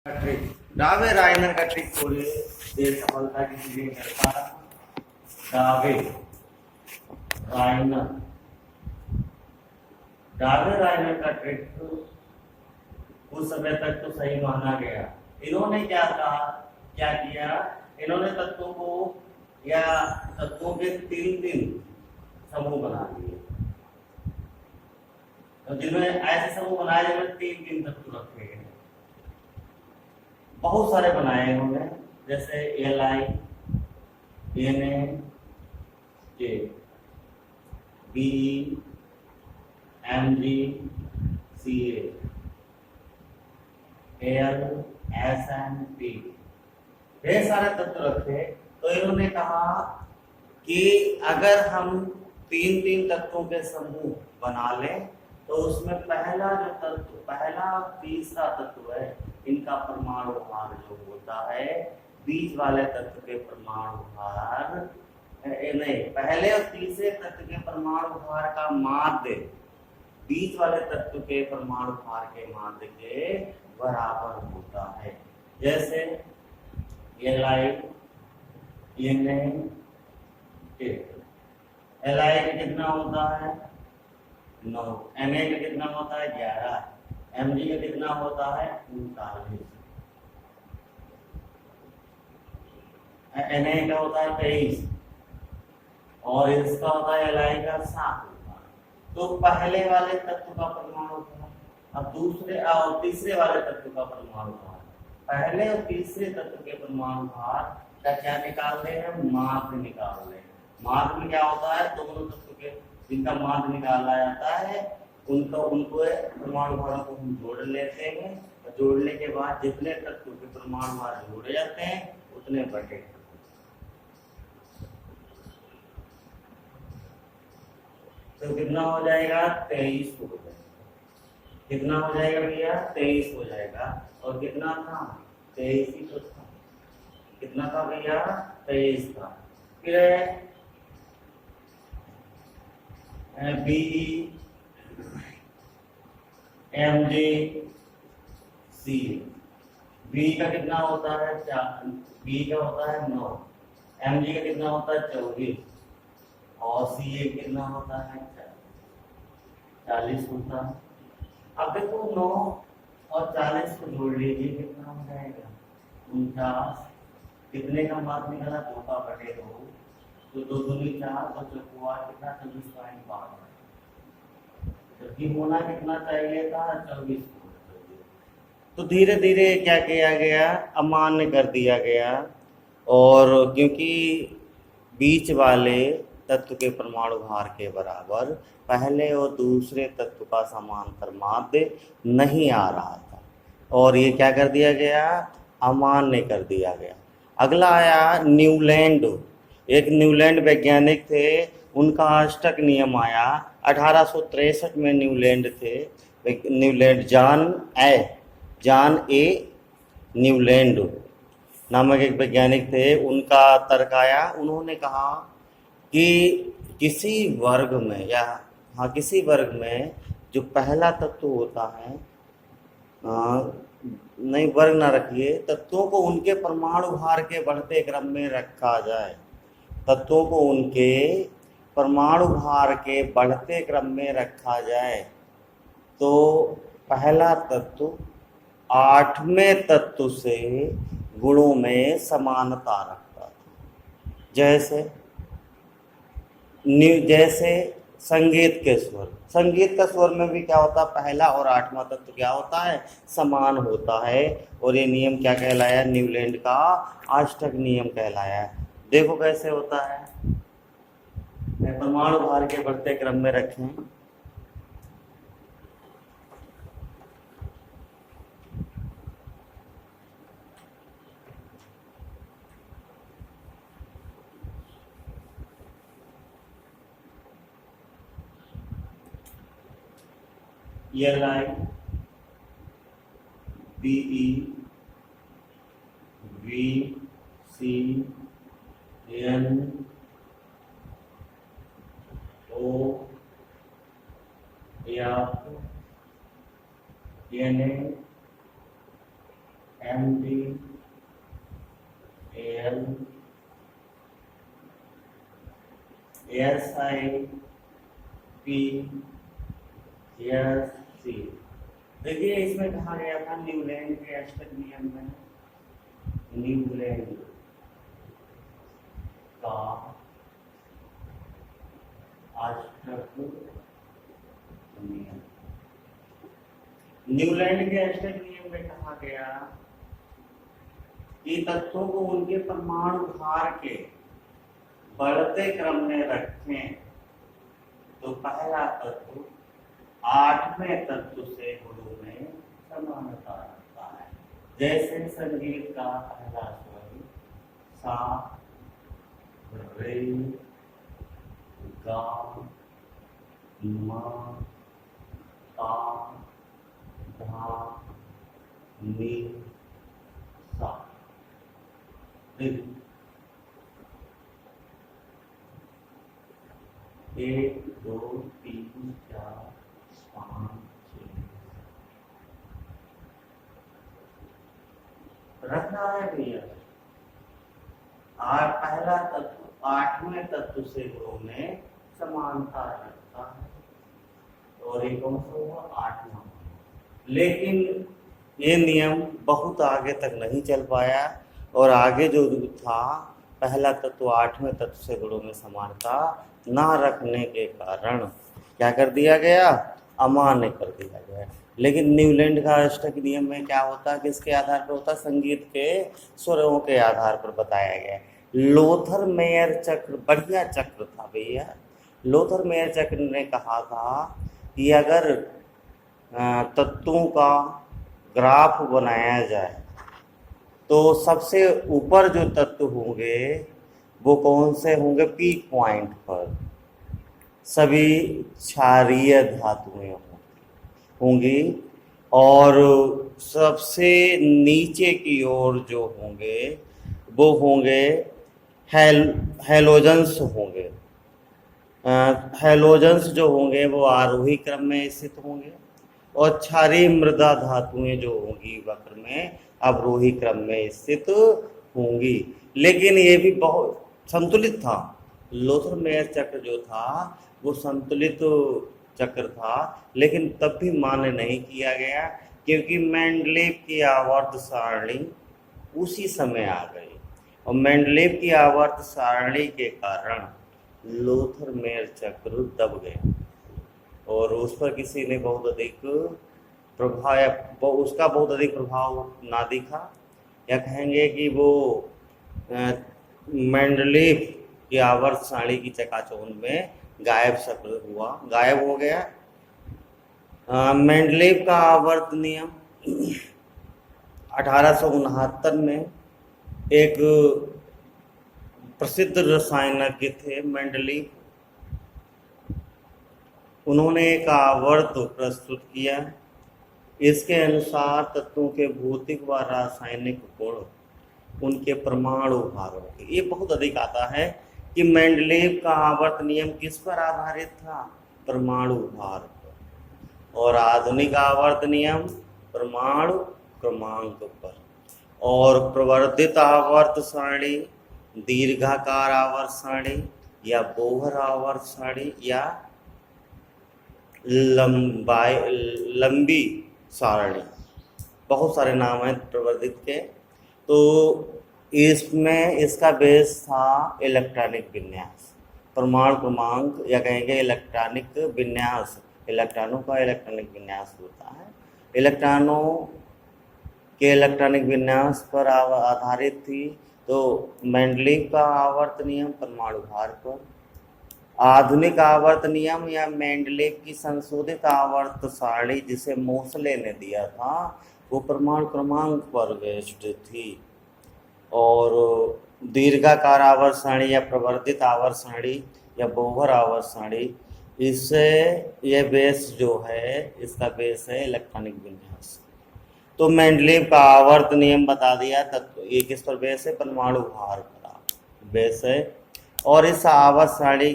का ट्रिक डावे राइनर का ट्रिक थोड़ी देर सफलता की चीजें करता डावे राइनर डावे राइनर का ट्रिक उस समय तक तो सही माना गया। इन्होंने क्या कहा, क्या किया, इन्होंने तत्वों को या तत्वों के तीन तीन समूह बना दिए, तो जिनमें ऐसे समूह बनाए जिनमें तीन तीन तत्व रखे गए। बहुत सारे बनाए इन्होंने, जैसे Li, Na, K, Be, Mg, Ca, Al, Sn, P, ढेर सारे तत्व रखे। तो इन्होंने कहा कि अगर हम तीन तीन तत्वों के समूह बना लें तो उसमें पहला जो तत्व, पहला और तीसरा तत्व है, इनका परमाणु भार जो होता है, बीच वाले तत्व के परमाणु भार नहीं, पहले और तीसरे तत्व के परमाणु भार का माध्य बीच वाले तत्व के परमाणु भार के माध्य के बराबर होता है। जैसे Li का कितना होता है 9, Na का कितना होता है 11, Mg का कितना होता है 39, Na का होता है 23 और इसका होता है Li का 7 होता है। तो पहले वाले तत्व का परमाणु भार अब दूसरे और तीसरे वाले तत्व का परमाणु भार, पहले और तीसरे तत्व के परमाणु भार का क्या निकाल रहे हैं, माध्य निकाल रहे हैं। माध्य में क्या होता है, दोनों तत्व के जिनका माध्य निकाला जाता है उनको परमाणु भारों को हम जोड़ लेते हैं, और जोड़ने के बाद जितने तत्व के परमाणु भार जोड़े जाते हैं उतने बटे। तो कितना हो जाएगा 23 हो जाएगा। कितना हो जाएगा भैया 23 हो जाएगा। और कितना था 23 ही तो था। कितना था भैया 23 था। फिर Be, Mg, C, B का कितना होता है 4, B का होता है 9, Mg का कितना होता है 24 और Ca कितना होता है 40 होता है। अब देखो 9 और 40 को जोड़ लीजिए, कितना हो जाएगा 49। कितने का माध्य निकाला 2 का बटे 2, तो 2 दूनी 4, तो चौकुआ कितना 24.5, जबकि होना कितना चाहिए था 24। तो धीरे धीरे क्या किया गया, अमान्य कर दिया गया, और क्योंकि बीच वाले तत्व के परमाणु भार के बराबर पहले और दूसरे तत्व का समांतर माध्य नहीं आ रहा था, और ये क्या कर दिया गया, अमान्य कर दिया गया। अगला आया न्यूलैंड। एक न्यूलैंड वैज्ञानिक थे, उनका अष्टक नियम आया 1863 में। न्यूलैंड थे, न्यूलैंड जॉन ए न्यूलैंड नामक एक वैज्ञानिक थे। उनका तर्क आया, उन्होंने कहा कि किसी वर्ग में जो पहला तत्व होता है, नहीं वर्ग ना रखिए, तत्वों को उनके परमाणु भार के बढ़ते क्रम में रखा जाए। तत्वों को उनके परमाणु भार के बढ़ते क्रम में रखा जाए तो पहला तत्व 8वें तत्व से गुणों में समानता रखता था। जैसे संगीत के स्वर, संगीत का स्वर में भी क्या होता है, पहला और 8वां तत्व क्या होता है, समान होता है। और ये नियम क्या कहलाया, न्यूलैंड का अष्टक नियम कहलाया। देखो कैसे होता है, परमाणु भार के बढ़ते क्रम में रखें। Li, Be, V, C, N, O, F, Na, MD AL SI PSC। देखिए इसमें कहा गया था न्यूलैंड के अष्टक नियम में, न्यूलैंड का अष्टक नियम। न्यूलैंड के अष्टक नियम में कहा गया कि तत्वों को उनके परमाणु भार के बढ़ते क्रम में रखें तो पहला तत्व 8वें तत्व से गुणों में समानता रखता है। जैसे संगीत का पहला स्वर सा रे गा मा पा धा नी सा। 1 2 3 4 5 6 रखना है भैया। और पहला तत्व 8वें तत्व से गुणों में समानता रखता है और एक कौन सा हुआ 8वां। लेकिन ये नियम बहुत आगे तक नहीं चल पाया और आगे जो था पहला तत्व 8वें तत्व से गुणों में समानता ना रखने के कारण क्या कर दिया गया, अमान्य कर दिया गया। लेकिन न्यूलैंड का अष्टक नियम में क्या होता है, किसके आधार पर होता है, संगीत के स्वरों के आधार पर बताया गया। लोथर मेयर चक्र बढ़िया चक्र था भैया। लोथर मेयर चक्र ने कहा था कि अगर तत्वों का ग्राफ बनाया जाए तो सबसे ऊपर जो तत्व होंगे वो कौन से होंगे, पीक पॉइंट पर सभी क्षारीय धातुएं होंगी और सबसे नीचे की ओर जो होंगे वो होंगे हैलोजेंस होंगे। हैलोजेंस जो होंगे वो आरोही क्रम में स्थित होंगे और क्षारीय मृदा धातुएं जो होंगी वक्र में अवरोही क्रम में स्थित होंगी। लेकिन ये भी बहुत संतुलित था। लोथर मेयर चक्र जो था वो संतुलित चक्र था, लेकिन तब भी मान्य नहीं किया गया क्योंकि मेंडलेव की आवर्त सारणी उसी समय आ गई और मेंडलेव की आवर्त सारणी के कारण लोथर मेयर चक्र दब गया और उस पर किसी ने बहुत अधिक प्रभाव, उसका बहुत अधिक प्रभाव ना दिखा, या कहेंगे कि वो मेंडलेव की आवर्त सारणी की चकाचौंध में गायब हो गया। मेंडलेव का आवर्त नियम 1869 में एक प्रसिद्ध रसायनज्ञ थे मेंडलीव, उन्होंने एक आवर्त प्रस्तुत किया। इसके अनुसार तत्वों के भौतिक व रासायनिक गुण उनके परमाणु भारों के, ये बहुत अधिक आता है कि मेंडलेव का आवर्त नियम किस पर आधारित था, परमाणु भार पर, और आधुनिक आवर्त नियम परमाणु क्रमांक पर। और प्रवर्धित आवर्त सारणी, दीर्घाकार आवर्त सारणी या बोहर आवर्त सारणी या लंबी सारणी, बहुत सारे नाम हैं प्रवर्धित के। तो इसमें इसका बेस था इलेक्ट्रॉनिक विन्यास, परमाणु क्रमांक या कहेंगे इलेक्ट्रॉनिक विन्यास। इलेक्ट्रॉनों का इलेक्ट्रॉनिक विन्यास होता है, इलेक्ट्रॉनों के इलेक्ट्रॉनिक विन्यास पर आधारित थी। तो मेंडलीव का आवर्त नियम परमाणु भार पर, आधुनिक आवर्त नियम या मेंडलेव की संशोधित आवर्त सारणी जिसे मोसले ने दिया था वो परमाणु क्रमांक पर बेस्ड थी। और दीर्घाकार आवर्त सारणी या प्रवर्धित आवर्त सारणी या बोहर आवर्त सारणी, इससे यह बेस जो है, इसका बेस है इलेक्ट्रॉनिक विन्यास। तो मेंडलेव का आवर्त नियम बता दिया, तत्व ये किस पर बेस है, परमाणु भार पर बेस है। और इस आवर्त सारणी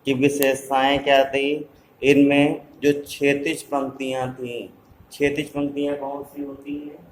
की विशेषताएं क्या थी, इनमें जो क्षैतिज पंक्तियां थी, क्षैतिज पंक्तियां कौन सी होती हैं,